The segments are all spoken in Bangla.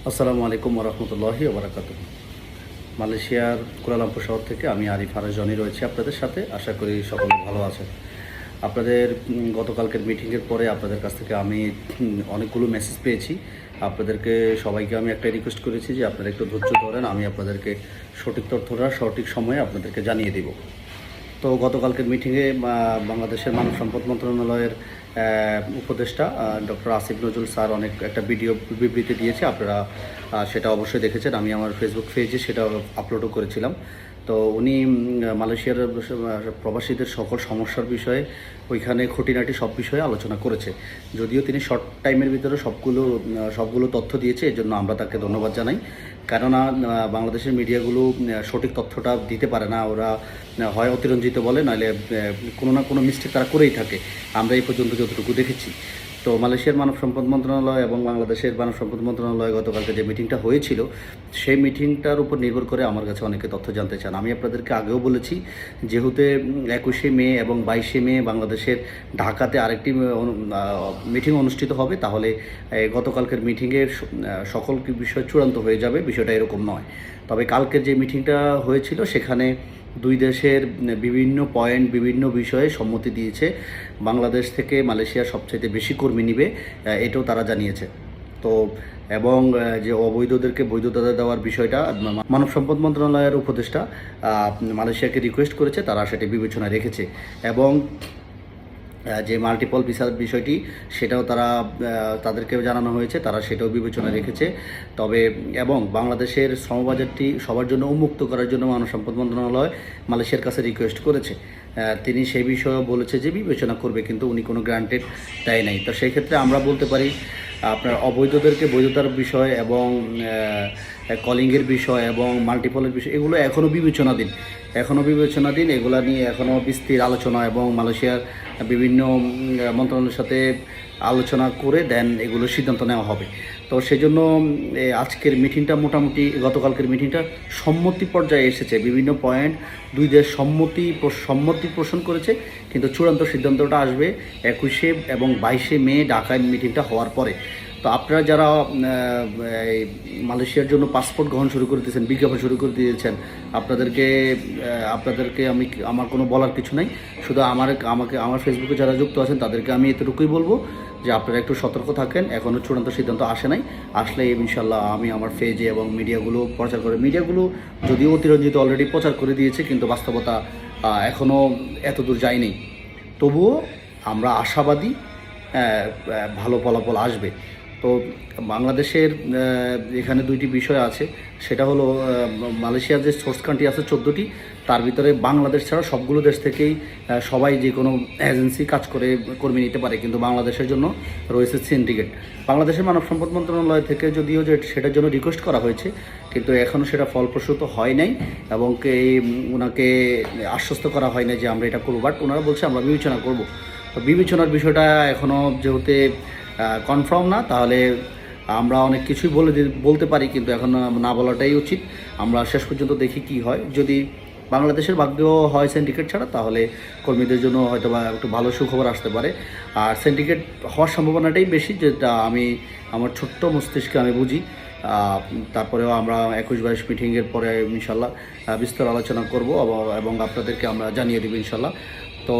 আসসালামু আলাইকুম ওরহমতুল্লাহি ওবরাকাতুহু। মালয়েশিয়ার কুয়ালালামপুর শহর থেকে আমি আরিফ জনি রয়েছি আপনাদের সাথে। আশা করি সকলে ভালো আছেন। আপনাদের গতকালকের মিটিংয়ের পরে আপনাদের কাছ থেকে আমি অনেকগুলো মেসেজ পেয়েছি। আপনাদেরকে সবাইকে আমি একটা রিকোয়েস্ট করেছি যে আপনারা একটু ধৈর্য ধরেন, আমি আপনাদেরকে সঠিক তথ্যটা সঠিক সময়ে আপনাদেরকে জানিয়ে দেব। তো গতকালকের মিটিংয়ে বাংলাদেশের মানব সম্পদ মন্ত্রণালয়ের উপদেষ্টা ডক্টর আসিফ নজরুল স্যার অনেক একটা ভিডিও বিবৃতি দিয়েছে। আপনারা সেটা অবশ্যই দেখেছেন, আমি আমার ফেসবুক পেজে সেটা আপলোডও করেছিলাম। তো উনি মালয়েশিয়ার প্রবাসীদের সকল সমস্যার বিষয়ে ওইখানে খুঁটিনাটি সব বিষয়ে আলোচনা করেছে। যদিও তিনি শর্ট টাইমের ভিতরে সবগুলো তথ্য দিয়েছে, এর জন্য আমরা তাকে ধন্যবাদ জানাই। কেননা বাংলাদেশের মিডিয়াগুলো সঠিক তথ্যটা দিতে পারে না, ওরা হয় অতিরঞ্জিত বলে, নাহলে কোনো না কোনো মিস্টেক তারা করেই থাকে। আমরা এই পর্যন্ত যতটুকু দেখেছি। তো মালয়েশিয়ার মানব সম্পদ মন্ত্রণালয় এবং বাংলাদেশের মানব সম্পদ মন্ত্রণালয় গতকালকে যে মিটিংটা হয়েছিল, সেই মিটিংটার উপর নির্ভর করে আমার কাছে অনেকে তথ্য জানতে চান। আমি আপনাদেরকে আগেও বলেছি, যেহেতু 21শে মে এবং 22শে মে বাংলাদেশের ঢাকাতে আরেকটি মিটিং অনুষ্ঠিত হবে, তাহলে গতকালকের মিটিংয়ের সকল বিষয় চূড়ান্ত হয়ে যাবে। বিষয়টা এরকম নয়। তবে কালকের যে মিটিংটা হয়েছিল সেখানে দুই দেশের বিভিন্ন পয়েন্ট, বিভিন্ন বিষয়ে সম্মতি দিয়েছে। বাংলাদেশ থেকে মালয়েশিয়া সবচাইতে বেশি কর্মী নিবে, এটাও তারা জানিয়েছে। তো এবং যে অবৈধদেরকে বৈধতা দেওয়ার বিষয়টা মানব সম্পদ মন্ত্রণালয়ের উপদেষ্টা মালয়েশিয়াকে রিকোয়েস্ট করেছে, তারা সেটি বিবেচনায় রেখেছে। এবং যে মাল্টিপল ভিসার বিষয়টি, সেটাও তাদেরকে জানানো হয়েছে, তারা সেটাও বিবেচনায় রেখেছে। তবে এবং বাংলাদেশের শ্রমবাজারটি সবার জন্য উন্মুক্ত করার জন্য মানব সম্পদ মন্ত্রণালয় মালয়েশিয়ার কাছে রিকোয়েস্ট করেছে। তিনি সেই বিষয়েও বলেছে যে বিবেচনা করবে, কিন্তু উনি কোনো গ্রান্টেড দেয় নাই। তো সেই ক্ষেত্রে আমরা বলতে পারি, আপনার অবৈধদেরকে বৈধতার বিষয় এবং কলিংয়ের বিষয় এবং মাল্টিপলের বিষয়, এগুলো এখনও বিবেচনাধীন। এগুলা নিয়ে এখনও বিস্তৃত আলোচনা এবং মালয়েশিয়ার বিভিন্ন মন্ত্রণালয়ের সাথে আলোচনা করে দেন এগুলোর সিদ্ধান্ত নেওয়া হবে। তো সেজন্য আজকের মিটিংটা মোটামুটি গতকালকের মিটিংটা সম্মতি পর্যায়ে এসেছে। বিভিন্ন পয়েন্ট দুই দেশ সম্মতি পোষণ করেছে, কিন্তু চূড়ান্ত সিদ্ধান্তটা আসবে 21শে এবং 22শে মে ঢাকায় মিটিংটা হওয়ার পরে। তো আপনারা যারা মালয়েশিয়ার জন্য পাসপোর্ট গ্রহণ শুরু করে দিয়েছেন, বিজ্ঞাপন শুরু করে দিয়েছেন, আপনাদেরকে আমার কোনো বলার কিছু নাই। শুধু আমার ফেসবুকে যারা যুক্ত আছেন তাদেরকে আমি এতটুকুই বলবো যে আপনারা একটু সতর্ক থাকেন। এখনও চূড়ান্ত সিদ্ধান্ত আসে নাই, আসলে ইনশাল্লাহ আমি আমার পেজে এবং মিডিয়াগুলো প্রচার করে, মিডিয়াগুলো যদিও অতিরঞ্জিত অলরেডি প্রচার করে দিয়েছে, কিন্তু বাস্তবতা এখনও এত দূর যায়নি। তবুও আমরা আশাবাদী ভালো ফলাফল আসবে। তো বাংলাদেশের এখানে দুইটি বিষয় আছে, সেটা হলো মালয়েশিয়ার যে সোর্স কান্ট্রি আছে 14টি, তার ভিতরে বাংলাদেশ ছাড়া সবগুলো দেশ থেকেই সবাই যে কোনো এজেন্সি কাজ করে কর্মী নিতে পারে, কিন্তু বাংলাদেশের জন্য রয়েছে সিন্ডিকেট। বাংলাদেশের মানব সম্পদ মন্ত্রণালয় থেকে যদিও যে সেটার জন্য রিকোয়েস্ট করা হয়েছে, কিন্তু এখনও সেটা ফলপ্রসূ হয় নাই এবং ওনাকে আশ্বস্ত করা হয় না যে আমরা এটা করবো, বাট ওনারা বলছে আমরা বিবেচনা করব। তো বিবেচনার বিষয়টা এখনও যেহেতু কনফার্ম না, তাহলে আমরা অনেক কিছুই বলতে পারি, কিন্তু এখন না বলাটাই উচিত। আমরা শেষ পর্যন্ত দেখি কি হয়। যদি বাংলাদেশের ভাগ্য হয় সিন্ডিকেট ছাড়া, তাহলে কর্মীদের জন্য হয়তো বা একটু ভালো সুখবর আসতে পারে। আর সিন্ডিকেট হওয়ার সম্ভাবনাটাই বেশি, যেটা আমি আমার ছোট্ট মস্তিষ্কে আমি বুঝি। তারপরেও আমরা 21-22 মিটিংয়ের পরে ইনশাল্লাহ বিস্তর আলোচনা করব এবং আপনাদেরকে আমরা জানিয়ে দেবো ইনশাল্লাহ। তো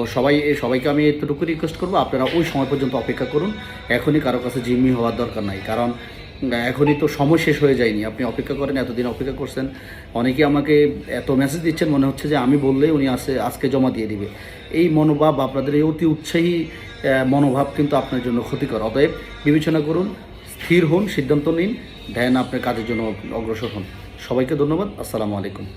সবাইকে আমি এতটুকু রিকোয়েস্ট করবো, আপনারা ওই সময় পর্যন্ত অপেক্ষা করুন। এখনই কারো কাছে জিম্মি হওয়ার দরকার নাই, কারণ এখনই তো সময় শেষ হয়ে যায়নি। আপনি অপেক্ষা করেন, এতদিন অপেক্ষা করছেন। অনেকেই আমাকে এত মেসেজ দিচ্ছেন, মনে হচ্ছে যে আমি বললেই উনি আজকে জমা দিয়ে দিবে। এই মনোভাব, আপনাদের এই অতি উৎসাহী মনোভাব কিন্তু আপনার জন্য ক্ষতিকর। অতএব বিবেচনা করুন, স্থির হন, সিদ্ধান্ত নিন, দেন আপনার কাজের জন্য অগ্রসর হন। সবাইকে ধন্যবাদ। আসসালামু আলাইকুম।